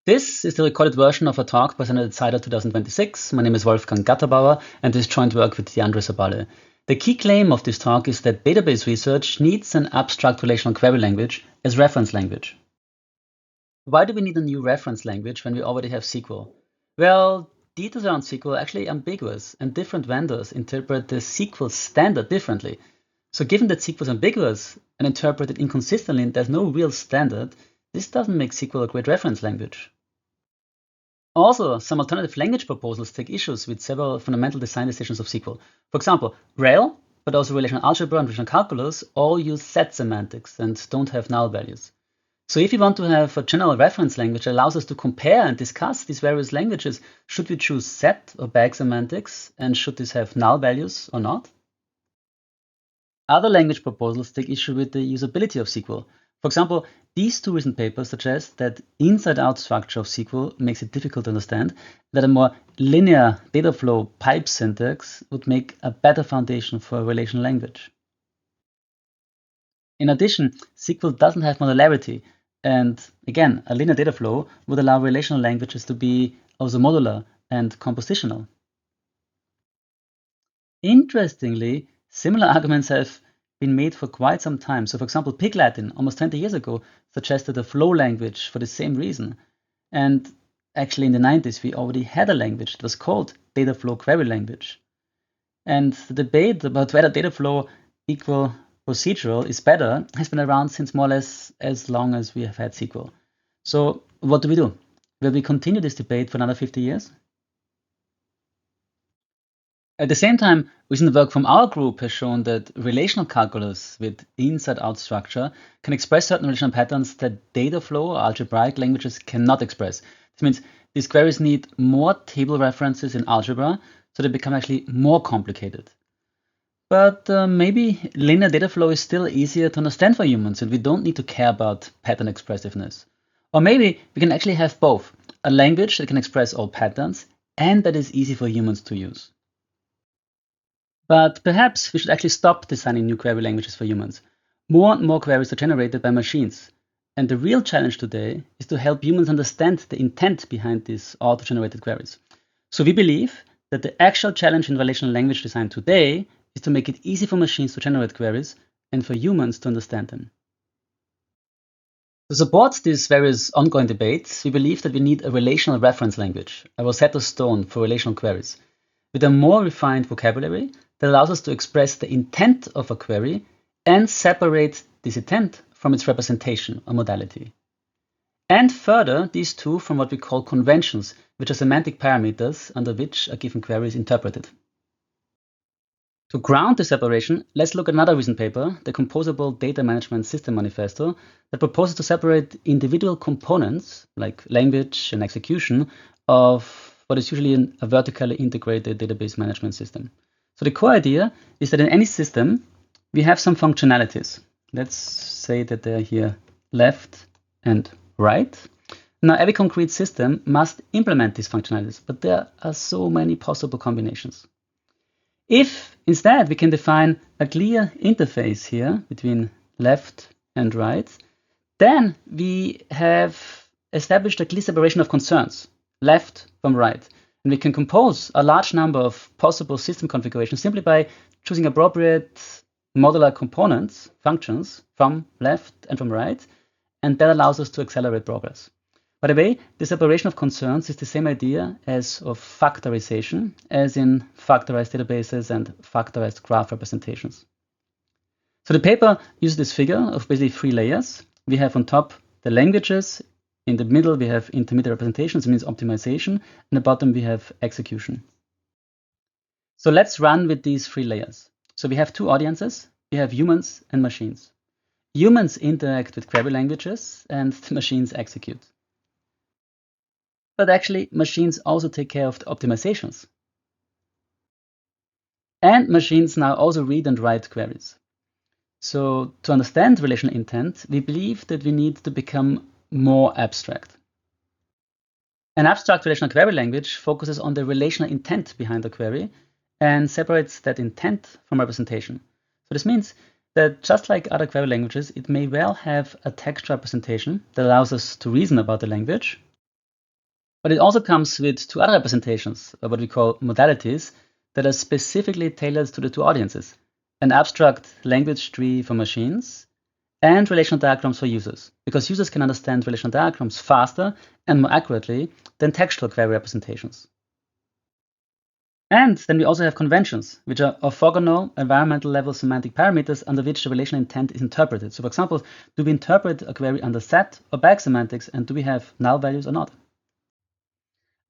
This is the recorded version of a talk presented at CIDR 2026. My name is Wolfgang Gatterbauer, and this joint work with Deandre Sabale. The key claim of this talk is that database research needs an abstract relational query language as reference language. Why do we need a new reference language when we already have SQL? Well, details around SQL are actually ambiguous, and different vendors interpret the SQL standard differently. So given that SQL is ambiguous and interpreted inconsistently and there's no real standard, this doesn't make SQL a great reference language. Also, some alternative language proposals take issues with several fundamental design decisions of SQL. For example, Rel, but also relational algebra and relational calculus all use set semantics and don't have null values. So if you want to have a general reference language that allows us to compare and discuss these various languages, should we choose set or bag semantics, and should this have null values or not? Other language proposals take issue with the usability of SQL. For example, these two recent papers suggest that inside-out structure of SQL makes it difficult to understand, that a more linear data flow pipe syntax would make a better foundation for a relational language. In addition, SQL doesn't have modularity, and again, a linear data flow would allow relational languages to be also modular and compositional. Interestingly, similar arguments have been made for quite some time. So for example, Pig Latin, almost 20 years ago, suggested a flow language for the same reason. And actually in the 90s, we already had a language that was called data flow query language. And the debate about whether data flow equal procedural is better has been around since more or less as long as we have had SQL. So what do we do? Will we continue this debate for another 50 years? At the same time, recent work from our group has shown that relational calculus with inside-out structure can express certain relational patterns that data flow or algebraic languages cannot express. This means these queries need more table references in algebra, so they become actually more complicated. But maybe linear data flow is still easier to understand for humans, and we don't need to care about pattern expressiveness. Or maybe we can actually have both, a language that can express all patterns and that is easy for humans to use. But perhaps we should actually stop designing new query languages for humans. More and more queries are generated by machines. And the real challenge today is to help humans understand the intent behind these auto-generated queries. So we believe that the actual challenge in relational language design today is to make it easy for machines to generate queries and for humans to understand them. To support these various ongoing debates, we believe that we need a relational reference language, a Rosetta Stone for relational queries, with a more refined vocabulary that allows us to express the intent of a query and separate this intent from its representation or modality. And further, these two from what we call conventions, which are semantic parameters under which a given query is interpreted. To ground the separation, let's look at another recent paper, the Composable Data Management System Manifesto, that proposes to separate individual components, like language and execution, of what is usually a vertically integrated database management system. So the core idea is that in any system, we have some functionalities. Let's say that they're here left and right. Now, every concrete system must implement these functionalities, but there are so many possible combinations. If instead we can define a clear interface here between left and right, then we have established a clear separation of concerns, left from right. And we can compose a large number of possible system configurations simply by choosing appropriate modular components, functions, from left and from right, and that allows us to accelerate progress. By the way, the separation of concerns is the same idea as of factorization, as in factorized databases and factorized graph representations. So the paper uses this figure of basically 3 layers. We have on top the languages. In the middle, we have intermediate representations, it means optimization. And at the bottom, we have execution. So let's run with these 3 layers. So we have 2 audiences. We have humans and machines. Humans interact with query languages, and the machines execute. But actually, machines also take care of the optimizations. And machines now also read and write queries. So to understand relational intent, we believe that we need to become more abstract. An abstract relational query language focuses on the relational intent behind the query and separates that intent from representation. So this means that just like other query languages, it may well have a text representation that allows us to reason about the language, But it also comes with two other representations, what we call modalities, that are specifically tailored to the two audiences: an abstract language tree for machines and relational diagrams for users, because users can understand relational diagrams faster and more accurately than textual query representations. And then we also have conventions, which are orthogonal environmental level semantic parameters under which the relational intent is interpreted. So for example, do we interpret a query under set or bag semantics, and do we have null values or not?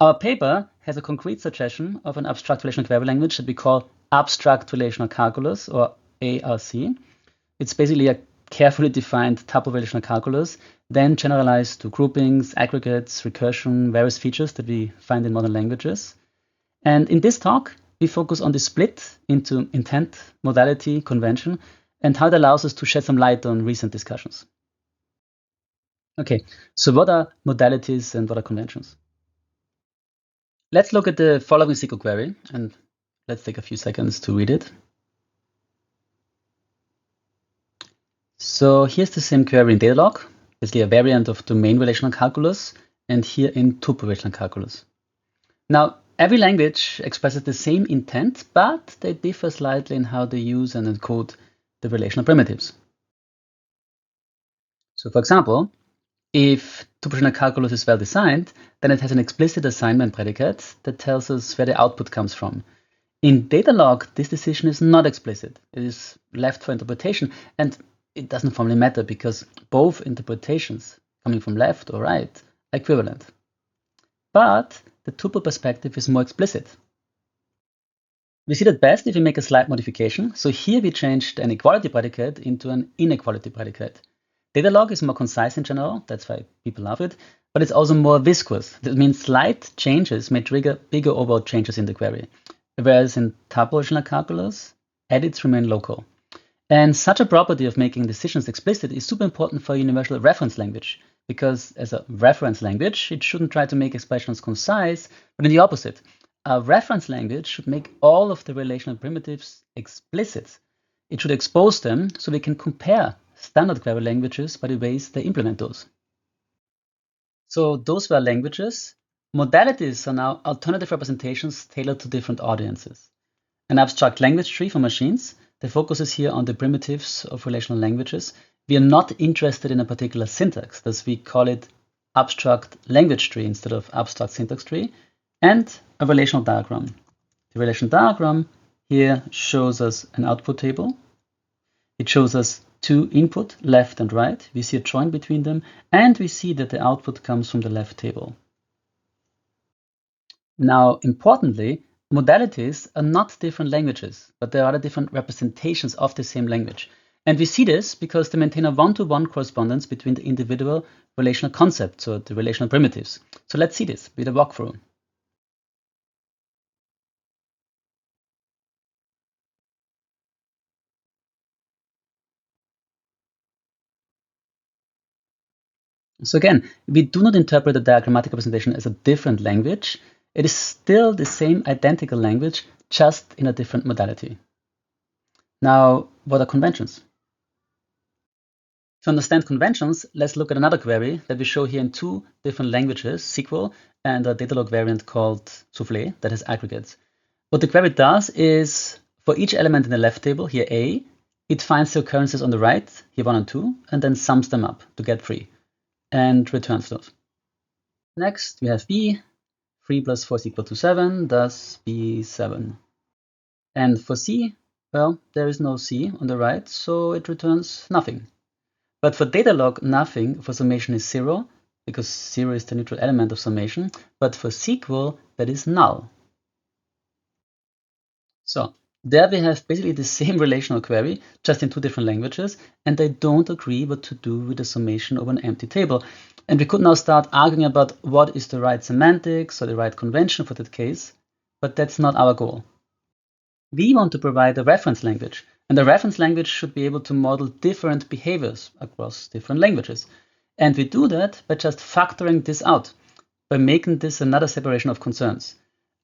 Our paper has a concrete suggestion of an abstract relational query language that we call abstract relational calculus, or ARC. It's basically a carefully defined tuple relational calculus, then generalized to groupings, aggregates, recursion, various features that we find in modern languages. And in this talk, we focus on the split into intent, modality, convention, and how it allows us to shed some light on recent discussions. Okay, so what are modalities and what are conventions? Let's look at the following SQL query, and let's take a few seconds to read it. So here's the same query in Datalog, basically a variant of domain relational calculus, and here in tuple relational calculus. Now, every language expresses the same intent, but they differ slightly in how they use and encode the relational primitives. So for example, if tuple relational calculus is well designed, then it has an explicit assignment predicate that tells us where the output comes from. In Datalog, this decision is not explicit. It is left for interpretation, and it doesn't formally matter because both interpretations, coming from left or right, are equivalent. But the tuple perspective is more explicit. We see that best if we make a slight modification. So here we changed an equality predicate into an inequality predicate. Datalog is more concise in general, that's why people love it, but it's also more viscous. That means slight changes may trigger bigger overall changes in the query, whereas in tuple relational calculus, edits remain local. And such a property of making decisions explicit is super important for a universal reference language, because as a reference language, it shouldn't try to make expressions concise, but in the opposite. A reference language should make all of the relational primitives explicit. It should expose them so we can compare standard query languages by the ways they implement those. So those were languages. Modalities are now alternative representations tailored to different audiences. An abstract language tree for machines that focuses here on the primitives of relational languages. We are not interested in a particular syntax, thus we call it abstract language tree instead of abstract syntax tree, and a relational diagram. The relational diagram here shows us an output table. It shows us two input, left and right. We see a join between them, and we see that the output comes from the left table. Now, importantly, modalities are not different languages, but they are different representations of the same language. And we see this because they maintain a one-to-one correspondence between the individual relational concepts, or the relational primitives. So let's see this with a walkthrough. So again, we do not interpret the diagrammatic representation as a different language. It is still the same identical language, just in a different modality. Now, what are conventions? To understand conventions, let's look at another query that we show here in two different languages, SQL and a Datalog variant called Soufflé that has aggregates. What the query does is, for each element in the left table, here A, it finds the occurrences on the right, here 1 and 2, and then sums them up to get 3, and returns those. Next, we have B. 3 plus 4 is equal to 7, thus B7. And for C, well, there is no C on the right, so it returns nothing. But for Datalog, nothing for summation is 0, because 0 is the neutral element of summation. But for SQL, that is null. So there we have basically the same relational query, just in two different languages, and they don't agree what to do with the summation of an empty table. And we could now start arguing about what is the right semantics or the right convention for that case, but that's not our goal. We want to provide a reference language, and the reference language should be able to model different behaviors across different languages. And we do that by just factoring this out, by making this another separation of concerns.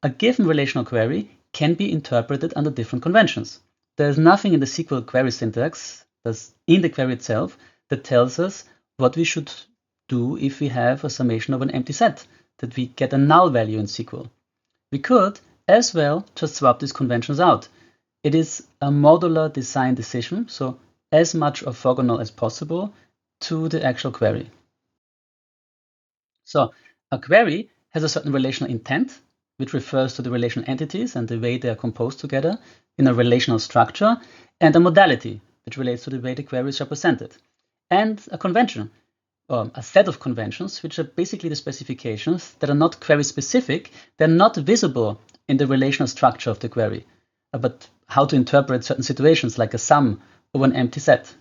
A given relational query can be interpreted under different conventions. There is nothing in the SQL query syntax, that's in the query itself, that tells us what we should do if we have a summation of an empty set. that we get a null value in SQL. We could as well just swap these conventions out. It is a modular design decision, so as much orthogonal as possible to the actual query. So a query has a certain relational intent, which refers to the relational entities and the way they are composed together in a relational structure, and a modality, which relates to the way the query is represented, and a convention, or a set of conventions, which are basically the specifications that are not query specific, they're not visible in the relational structure of the query, but how to interpret certain situations like a sum over an empty set.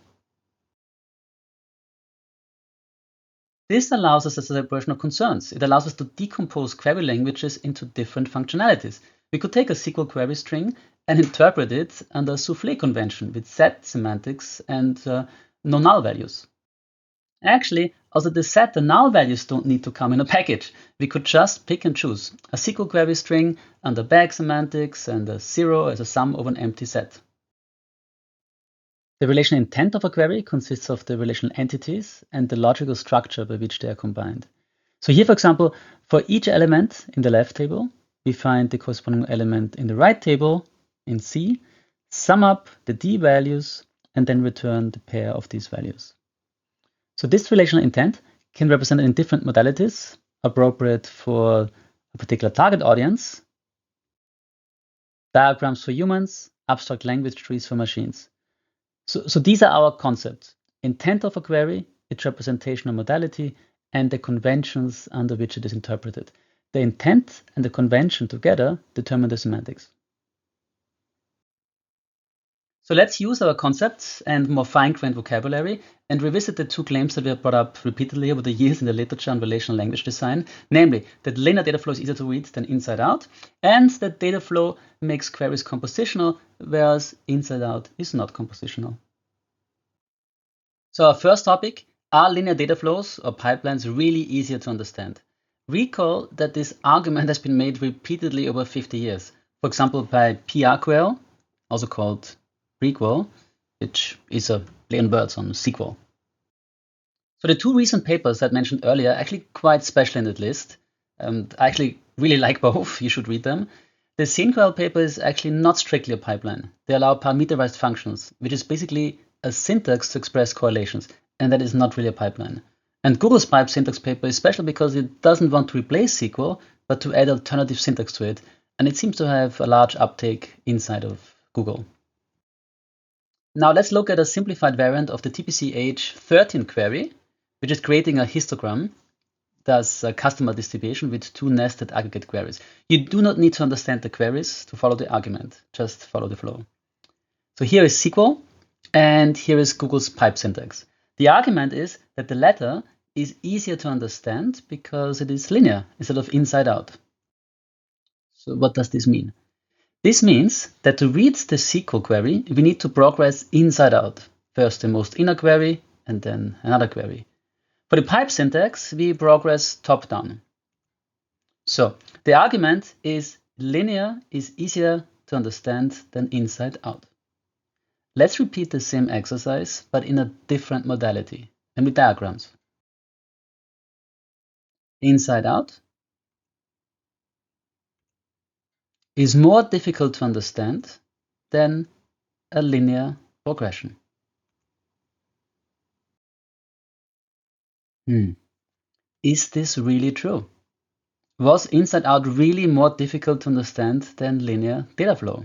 This allows us a separation of concerns. It allows us to decompose query languages into different functionalities. We could take a SQL query string and interpret it under a souffle convention with set semantics and no null values. Actually, also the set and null values don't need to come in a package. We could just pick and choose a SQL query string under bag semantics and a 0 as a sum over an empty set. The relational intent of a query consists of the relational entities and the logical structure by which they are combined. So here, for example, for each element in the left table, we find the corresponding element in the right table in C, sum up the D values, and then return the pair of these values. So this relational intent can be represented in different modalities appropriate for a particular target audience, diagrams for humans, abstract language trees for machines. So these are our concepts: intent of a query, its representation or modality, and the conventions under which it is interpreted. The intent and the convention together determine the semantics. So let's use our concepts and more fine-grained vocabulary and revisit the two claims that we have brought up repeatedly over the years in the literature on relational language design, namely that linear data flow is easier to read than inside out, and that data flow makes queries compositional, whereas inside out is not compositional. So our first topic, are linear data flows or pipelines really easier to understand? Recall that this argument has been made repeatedly over 50 years. For example, by PRQL, also called prequel, which is a play on words on SQL. So the two recent papers that I mentioned earlier are actually quite special in that list. I actually really like both. You should read them. The SYNQL paper is actually not strictly a pipeline. They allow parameterized functions, which is basically a syntax to express correlations, and that is not really a pipeline. And Google's pipe syntax paper is special because it doesn't want to replace SQL, but to add alternative syntax to it, and it seems to have a large uptake inside of Google. Now let's look at a simplified variant of the TPC H13 query, which is creating a histogram, thus a customer distribution with two nested aggregate queries. You do not need to understand the queries to follow the argument, just follow the flow. So here is SQL, and here is Google's pipe syntax. The argument is that the latter is easier to understand because it is linear instead of inside out. So what does this mean? This means that to read the SQL query, we need to progress inside out. First the most inner query, and then another query. For the pipe syntax, we progress top down. So the argument is linear is easier to understand than inside out. Let's repeat the same exercise, but in a different modality and with diagrams. Inside out is more difficult to understand than a linear progression. Is this really true? Was inside out really more difficult to understand than linear data flow?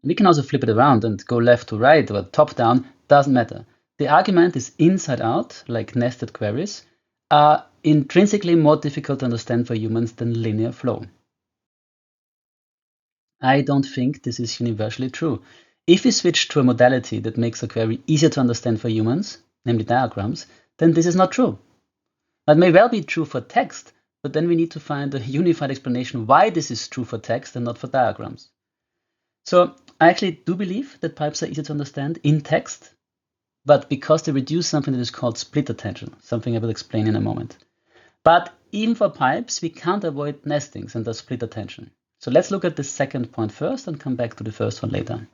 We can also flip it around and go left to right or top down, doesn't matter. The argument is inside out, like nested queries, are intrinsically more difficult to understand for humans than linear flow. I don't think this is universally true. If we switch to a modality that makes a query easier to understand for humans, namely diagrams, then this is not true. That may well be true for text, but then we need to find a unified explanation why this is true for text and not for diagrams. So I actually do believe that pipes are easy to understand in text, but because they reduce something that is called split attention, something I will explain in a moment. But even for pipes, we can't avoid nestings and thus split attention. So let's look at the second point first and come back to the first one later.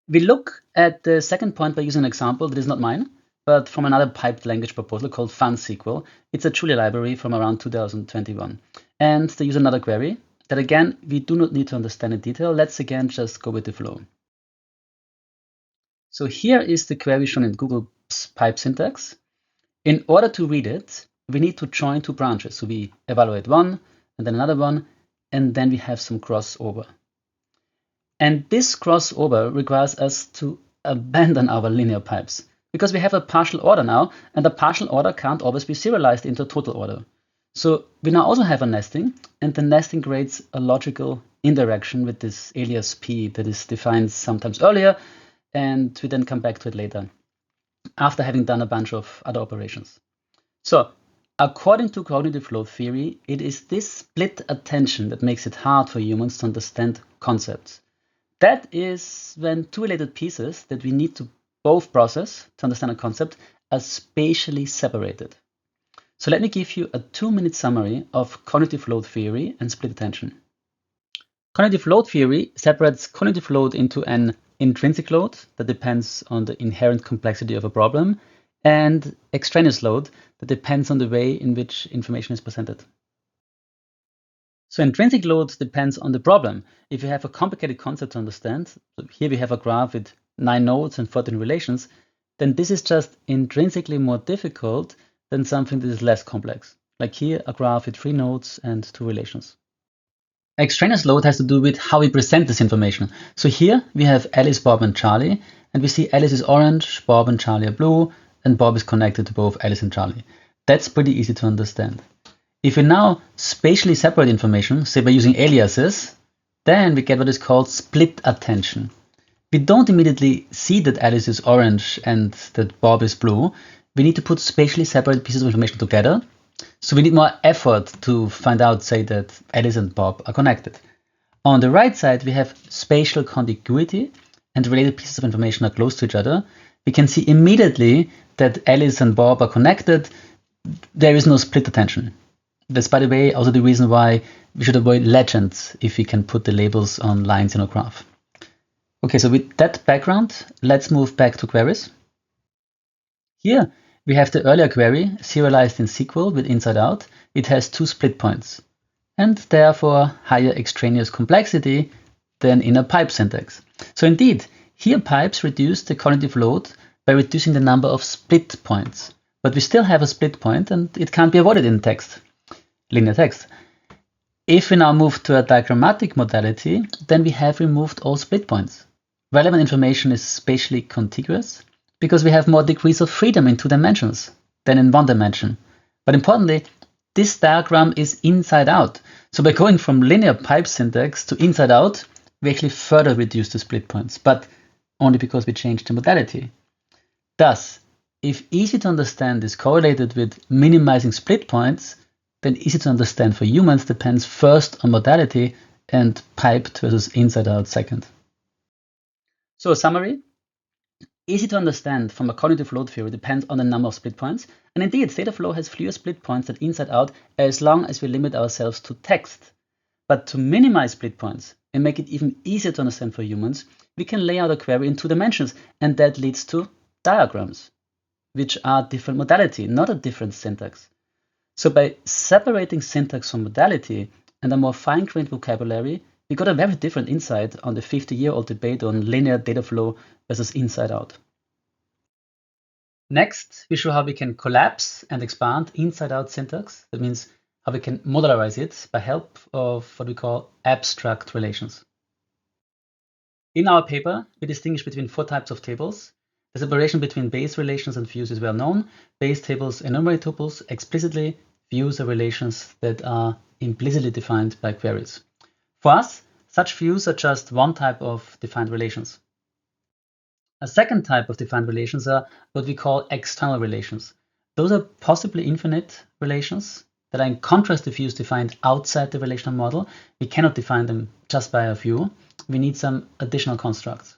We look at the second point by using an example that is not mine. but from another piped language proposal called FunSQL. It's a Julia library from around 2021. And they use another query that, again, we do not need to understand in detail. Let's again just go with the flow. So here is the query shown in Google's pipe syntax. In order to read it, we need to join two branches. So we evaluate one and then another one, and then we have some crossover. And this crossover requires us to abandon our linear pipes because we have a partial order now, and the partial order can't always be serialized into a total order. So we now also have a nesting, and the nesting creates a logical indirection with this alias p that is defined sometimes earlier, and we then come back to it later after having done a bunch of other operations. So according to cognitive load theory, it is this split attention that makes it hard for humans to understand concepts. That is when two related pieces that we need to both process to understand a concept are spatially separated. So let me give you a 2-minute summary of cognitive load theory and split attention. Cognitive load theory separates cognitive load into an intrinsic load that depends on the inherent complexity of a problem and extraneous load that depends on the way in which information is presented. So intrinsic load depends on the problem. If you have a complicated concept to understand, so here we have a graph with 9 nodes and 14 relations, then this is just intrinsically more difficult than something that is less complex. Like here, a graph with 3 nodes and 2 relations. Extraneous load has to do with how we present this information. So here we have Alice, Bob, and Charlie, and we see Alice is orange, Bob and Charlie are blue, and Bob is connected to both Alice and Charlie. That's pretty easy to understand. If we now spatially separate information, say by using aliases, then we get what is called split attention. We don't immediately see that Alice is orange and that Bob is blue. We need to put spatially separate pieces of information together. So we need more effort to find out, say, that Alice and Bob are connected. On the right side, we have spatial contiguity and related pieces of information are close to each other. We can see immediately that Alice and Bob are connected. There is no split attention. That's, by the way, also the reason why we should avoid legends if we can put the labels on lines in a graph. Okay, so with that background, let's move back to queries. Here we have the earlier query serialized in SQL with inside out. It has 2 split points and therefore higher extraneous complexity than in a pipe syntax. So indeed, here pipes reduce the cognitive load by reducing the number of split points. But we still have a split point and it can't be avoided in text. Linear text. If we now move to a diagrammatic modality, then we have removed all split points. Relevant information is spatially contiguous because we have more degrees of freedom in 2 dimensions than in 1 dimension. But importantly, this diagram is inside out. So by going from linear pipe syntax to inside out, we actually further reduce the split points, but only because we changed the modality. Thus, if easy to understand is correlated with minimizing split points, then easy to understand for humans depends first on modality and piped versus inside out second. So a summary, easy to understand from a cognitive load theory depends on the number of split points. And indeed, State of Flow has fewer split points than inside out as long as we limit ourselves to text. But to minimize split points and make it even easier to understand for humans, we can lay out a query in 2 dimensions, and that leads to diagrams, which are different modality, not a different syntax. So by separating syntax from modality and a more fine-grained vocabulary, we got a very different insight on the 50-year-old debate on linear data flow versus inside out. Next, we show how we can collapse and expand inside-out syntax. That means how we can modularize it by help of what we call abstract relations. In our paper, we distinguish between 4 types of tables. The separation between base relations and views is well known. Base tables enumerate tuples explicitly. Views are relations that are implicitly defined by queries. For us, such views are just one type of defined relations. A second type of defined relations are what we call external relations. Those are possibly infinite relations that are in contrast to views defined outside the relational model. We cannot define them just by a view. We need some additional constructs.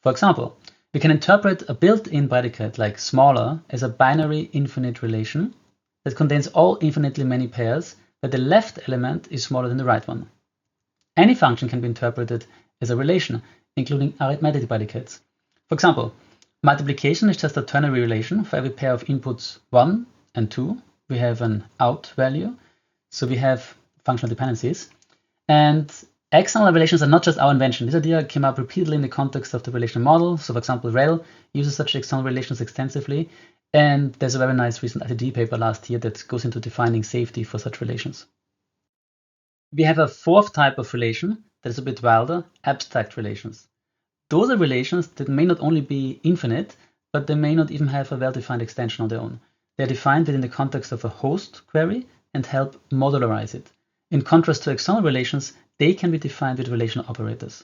For example, we can interpret a built-in predicate like smaller as a binary infinite relation that contains all infinitely many pairs, where the left element is smaller than the right one. Any function can be interpreted as a relation, including arithmetic predicates. For example, Multiplication is just a ternary relation. For every pair of inputs 1 and 2, we have an out value. So we have functional dependencies. And external relations are not just our invention. This idea came up repeatedly in the context of the relational model. So for example, REL uses such external relations extensively. And there's a very nice recent CIDR paper last year that goes into defining safety for such relations. We have a fourth type of relation that is a bit wilder, abstract relations. Those are relations that may not only be infinite, but they may not even have a well-defined extension on their own. They're defined within the context of a host query and help modularize it. In contrast to external relations, they can be defined with relational operators.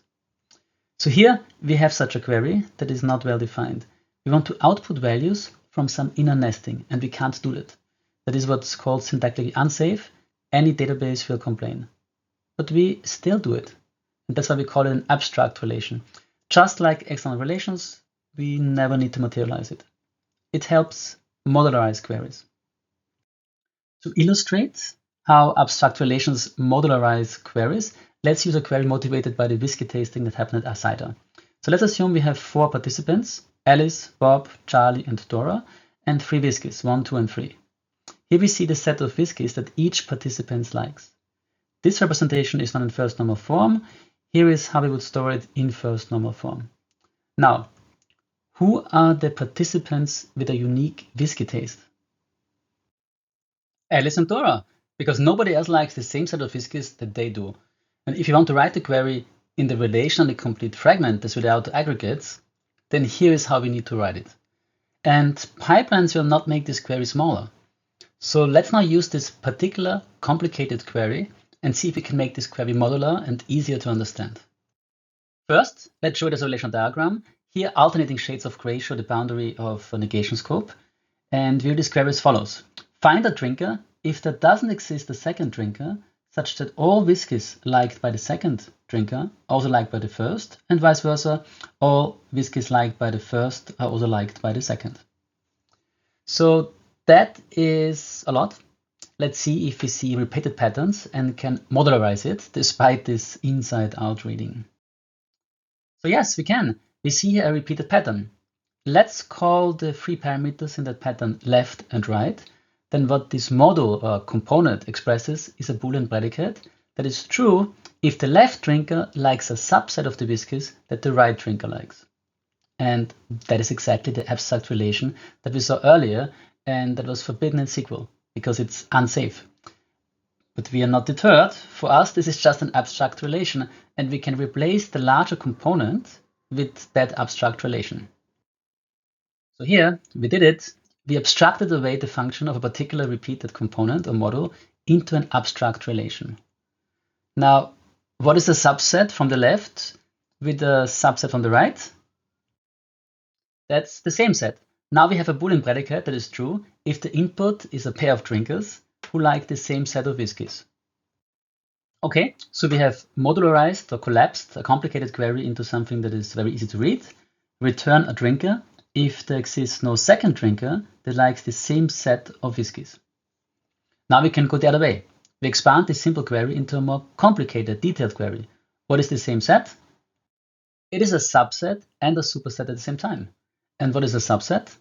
So here we have such a query that is not well defined. We want to output values from some inner nesting, and we can't do that. That is what's called syntactically unsafe. Any database will complain. But we still do it. And that's why we call it an abstract relation. Just like external relations, we never need to materialize it. It helps modularize queries. To illustrate how abstract relations modularize queries, let's use a query motivated by the whiskey tasting that happened at CIDR. So let's assume we have 4 participants, Alice, Bob, Charlie, and Dora, and 3 whiskeys, 1, 2, and 3. Here we see the set of whiskeys that each participant likes. This representation is not in first normal form. Here is how we would store it in first normal form. Now, who are the participants with a unique whiskey taste? Alice and Dora, because nobody else likes the same set of whiskeys that they do. And if you want to write the query in the relationally complete fragment that's without aggregates, then here is how we need to write it. And pipelines will not make this query smaller. So let's now use this particular complicated query and see if we can make this query modular and easier to understand. First, let's show it as a relational diagram. Here, alternating shades of gray show the boundary of a negation scope. And view this query as follows. Find a drinker if there doesn't exist a second drinker, such that all whiskeys liked by the second drinker are also liked by the first, and vice versa, all whiskeys liked by the first are also liked by the second. So that is a lot. Let's see if we see repeated patterns and can modularize it despite this inside-out reading. So yes, we can. We see here a repeated pattern. Let's call the 3 parameters in that pattern left and right. Then what this module or component expresses is a Boolean predicate that is true if the left drinker likes a subset of the whiskeys that the right drinker likes. And that is exactly the abstract relation that we saw earlier and that was forbidden in SQL because it's unsafe. But we are not deterred. For us, this is just an abstract relation, and we can replace the larger component with that abstract relation. So here, we did it. We abstracted away the function of a particular repeated component or module into an abstract relation. Now, what is a subset from the left with a subset from the right? That's the same set. Now we have a Boolean predicate that is true if the input is a pair of drinkers who like the same set of whiskeys. Okay, so we have modularized or collapsed a complicated query into something that is very easy to read. Return a drinker if there exists no second drinker that likes the same set of whiskeys. Now we can go the other way. We expand this simple query into a more complicated, detailed query. What is the same set? It is a subset and a superset at the same time. And what is a subset?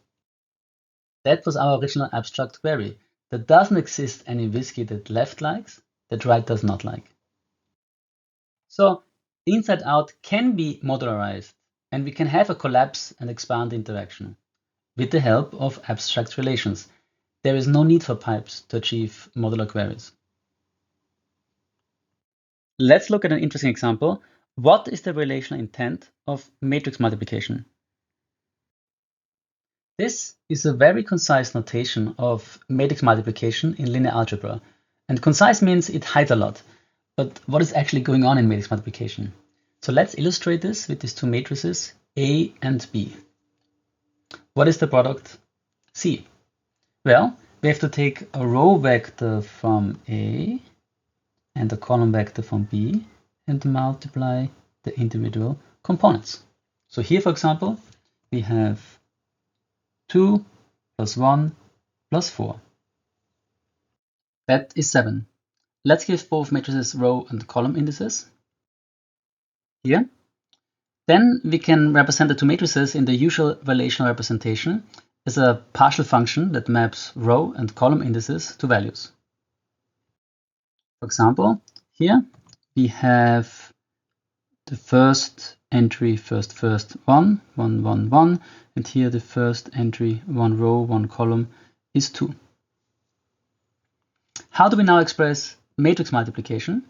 That was our original abstract query. There doesn't exist any whiskey that left likes, that right does not like. So inside out can be modularized, and we can have a collapse and expand interaction with the help of abstract relations. There is no need for pipes to achieve modular queries. Let's look at an interesting example. What is the relational intent of matrix multiplication? This is a very concise notation of matrix multiplication in linear algebra. And concise means it hides a lot. But what is actually going on in matrix multiplication? So let's illustrate this with these 2 matrices, A and B. What is the product? C. Well, we have to take a row vector from A and a column vector from B and multiply the individual components. So here, for example, we have 2 plus 1 plus 4. That is 7. Let's give both matrices row and column indices. Here, Then we can represent the two matrices in the usual relational representation as a partial function that maps row and column indices to values. For example, here we have the first entry, first, 1, 1, 1, 1, and here the first entry, 1 row, 1 column is 2. How do we now express matrix multiplication?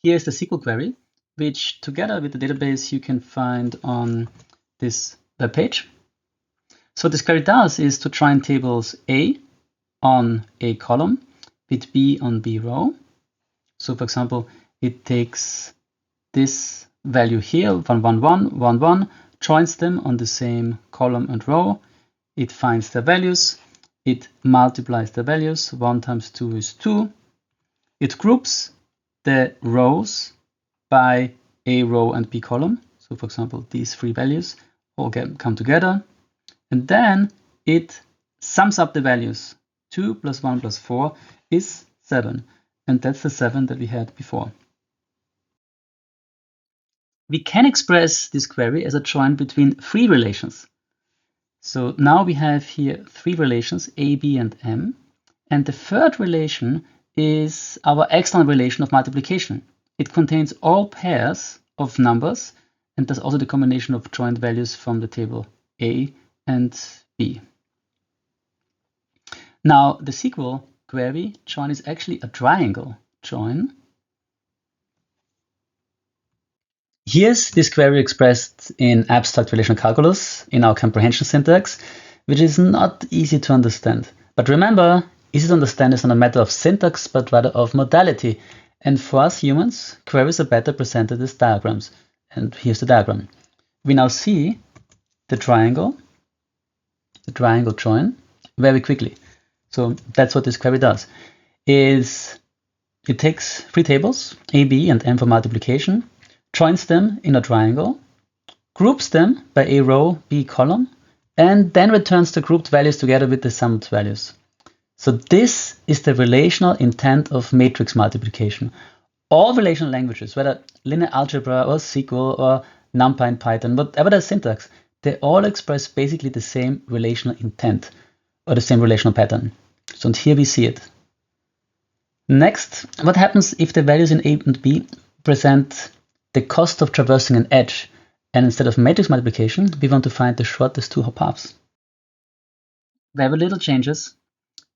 Here is the SQL query, which together with the database you can find on this web page. So what this query does is to join tables A on A column with B on B row. So for example, it takes this value here, 1, 1, 1, 1, 1, joins them on the same column and row. It finds their values. It multiplies the values. 1 times 2 is 2. It groups the rows by A row and B column. So for example, these three values all come together. And then it sums up the values. 2 plus 1 plus 4 is 7. And that's the 7 that we had before. We can express this query as a join between three relations. So now we have here three relations, A, B, and M. And the third relation is our external relation of multiplication. It contains all pairs of numbers, and there's also the combination of joint values from the table A and B. Now, the SQL query join is actually a triangle join. Here's this query expressed in abstract relational calculus in our comprehension syntax, which is not easy to understand. But remember, easy to understand is not a matter of syntax, but rather of modality. And for us humans, queries are better presented as diagrams. And here's the diagram. We now see the triangle join, very quickly. So that's what this query does. It takes three tables, A, B, and M for multiplication, joins them in a triangle, groups them by A row, B column, and then returns the grouped values together with the summed values. So this is the relational intent of matrix multiplication. All relational languages, whether linear algebra or SQL or NumPy and Python, whatever the syntax, they all express basically the same relational intent or the same relational pattern. So here we see it. Next, what happens if the values in A and B present the cost of traversing an edge, and instead of matrix multiplication, we want to find the shortest two paths? Very little changes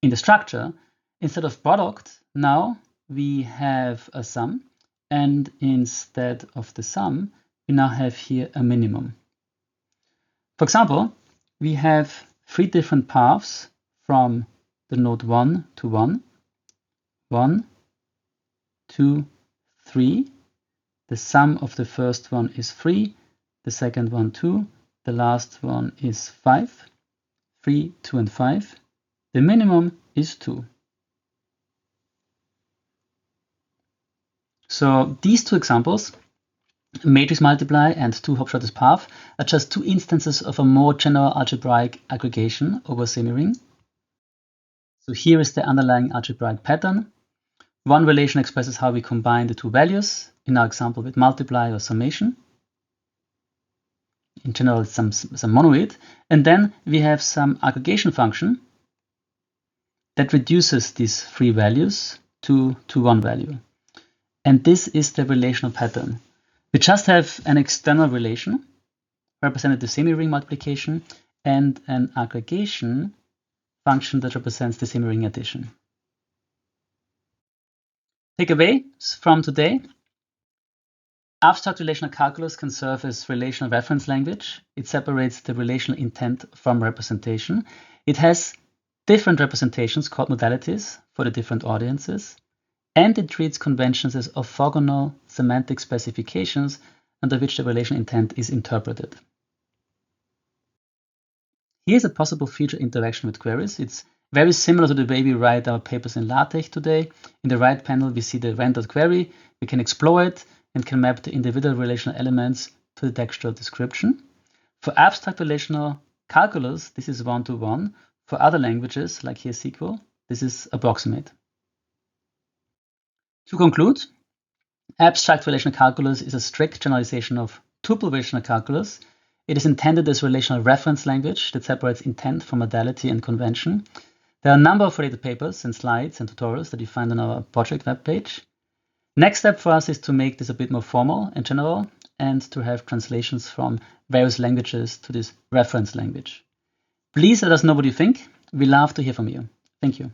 in the structure. Instead of product, now we have a sum, and instead of the sum, we now have here a minimum. For example, we have three different paths from the node 1 to 1, 1, 2, 3. The sum of the first one is 3, the second one 2, the last one is 5, 3, 2, and 5. The minimum is 2. So these two examples, matrix multiply and two-hop shortest path, are just two instances of a more general algebraic aggregation over a semi-ring. So here is the underlying algebraic pattern. One relation expresses how we combine the two values, in our example with multiply or summation. In general, it's some monoid. And then we have some aggregation function that reduces these three values to one value. And this is the relational pattern. We just have an external relation, represented the semi-ring multiplication, and an aggregation function that represents the semi-ring addition. Takeaways from today. Abstract relational calculus can serve as relational reference language. It separates the relational intent from representation. It has different representations called modalities for the different audiences. And it treats conventions as orthogonal semantic specifications under which the relational intent is interpreted. Here's a possible feature interaction with queries. It's very similar to the way we write our papers in LaTeX today. In the right panel, we see the rendered query. We can explore it and can map the individual relational elements to the textual description. For abstract relational calculus, this is one-to-one. For other languages, like here SQL, this is approximate. To conclude, abstract relational calculus is a strict generalization of tuple relational calculus. It is intended as a relational reference language that separates intent from modality and convention. There are a number of related papers and slides and tutorials that you find on our project webpage. Next step for us is to make this a bit more formal and general, and to have translations from various languages to this reference language. Please let us know what you think. We love to hear from you. Thank you.